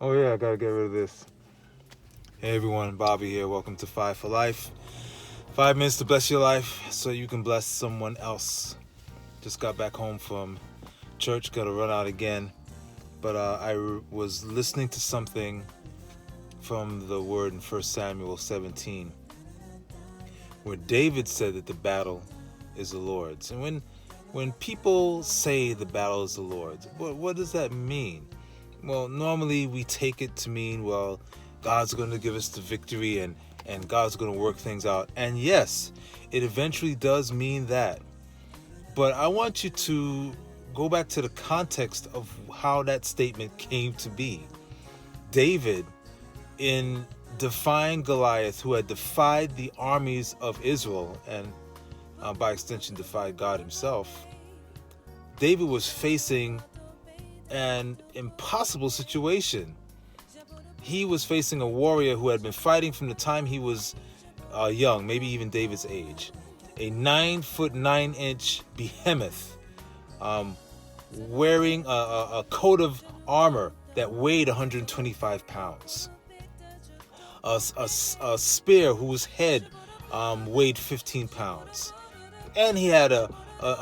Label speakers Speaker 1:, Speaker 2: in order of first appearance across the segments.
Speaker 1: Oh yeah, I gotta get rid of this. Hey everyone, Bobby here. Welcome to Five for Life. 5 minutes to bless your life so you can bless someone else. Just got back home from church, gotta run out again. But was listening to something from the word in 1 Samuel 17 where David said that the battle is the Lord's. And when people say the battle is the Lord's, what does that mean? Well, normally we take it to mean, well, God's going to give us the victory and God's going to work things out. And yes, it eventually does mean that. But I want you to go back to the context of how that statement came to be. David, in defying Goliath, who had defied the armies of Israel and by extension defied God himself, David was facing an impossible situation. He was facing a warrior who had been fighting from the time he was young, maybe even David's age. A 9'9" behemoth, wearing a coat of armor that weighed 125 pounds. A spear whose head weighed 15 pounds. And he had a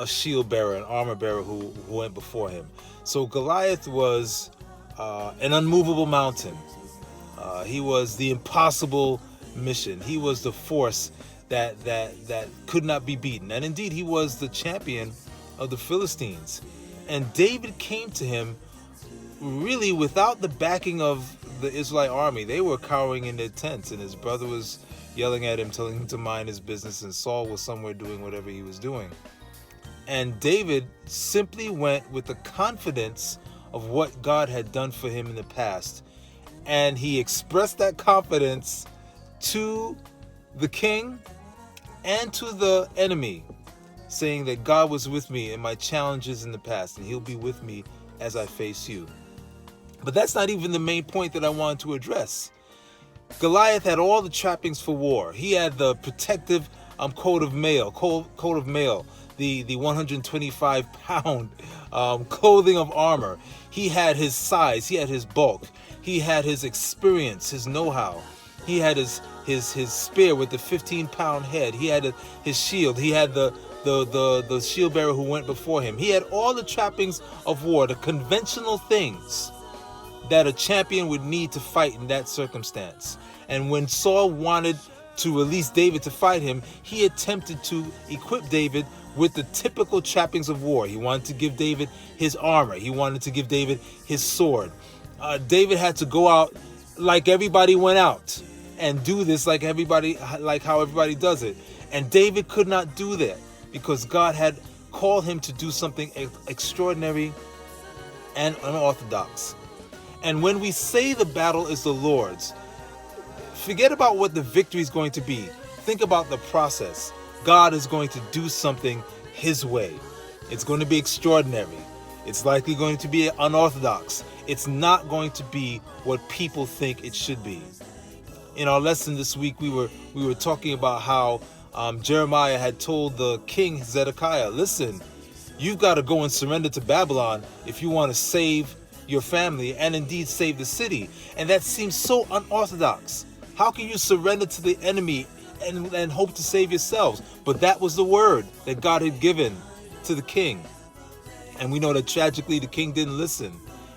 Speaker 1: shield bearer, an armor bearer who went before him. So Goliath was an unmovable mountain. He was the impossible mission. He was the force that could not be beaten. And indeed, he was the champion of the Philistines. And David came to him really without the backing of the Israelite army. They were cowering in their tents, and his brother was yelling at him, telling him to mind his business, and Saul was somewhere doing whatever he was doing. And David simply went with the confidence of what God had done for him in the past. And he expressed that confidence to the king and to the enemy, saying that God was with me in my challenges in the past, and he'll be with me as I face you. But that's not even the main point that I wanted to address. Goliath had all the trappings for war. He had the protective coat of mail, the 125-pound clothing of armor. He had his size, he had his bulk, he had his experience, his know-how. He had his spear with the 15-pound head. He had his shield. He had the shield bearer who went before him. He had all the trappings of war, the conventional things that a champion would need to fight in that circumstance. And when Saul wanted to release David to fight him, he attempted to equip David with the typical trappings of war. He wanted to give David his armor. He wanted to give David his sword. David had to go out like everybody went out and do this like how everybody does it. And David could not do that because God had called him to do something extraordinary and unorthodox. And when we say the battle is the Lord's, forget about what the victory is going to be. Think about the process. God is going to do something his way. It's going to be extraordinary. It's likely going to be unorthodox. It's not going to be what people think it should be. In our lesson this week, we were talking about how Jeremiah had told the king Zedekiah, listen, you've got to go and surrender to Babylon if you want to save your family and indeed save the city. And that seems so unorthodox. How can you surrender to the enemy and hope to save yourselves? But that was the word that God had given to the king. And we know that tragically the king didn't listen.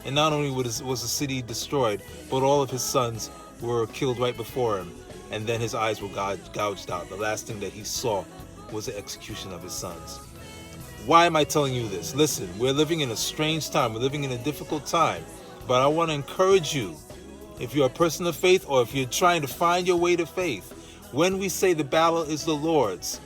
Speaker 1: And not only was the city destroyed, but all of his sons were killed right before him. And then his eyes were gouged out. The last thing that he saw was the execution of his sons. Why am I telling you this? Listen, we're living in a strange time. We're living in a difficult time. But I want to encourage you, if you're a person of faith or if you're trying to find your way to faith, when we say the battle is the Lord's,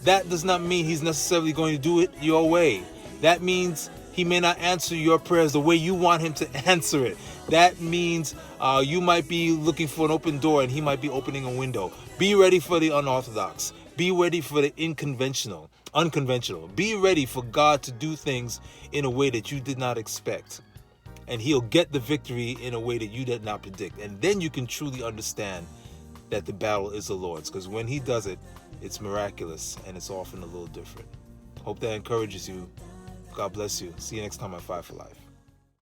Speaker 1: that does not mean he's necessarily going to do it your way. That means he may not answer your prayers the way you want him to answer it. That means you might be looking for an open door and he might be opening a window. Be ready for the unorthodox. Be ready for the unconventional. Be ready for God to do things in a way that you did not expect. And he'll get the victory in a way that you did not predict. And then you can truly understand that the battle is the Lord's. Because when he does it, it's miraculous and it's often a little different. Hope that encourages you. God bless you. See you next time on Five for Life.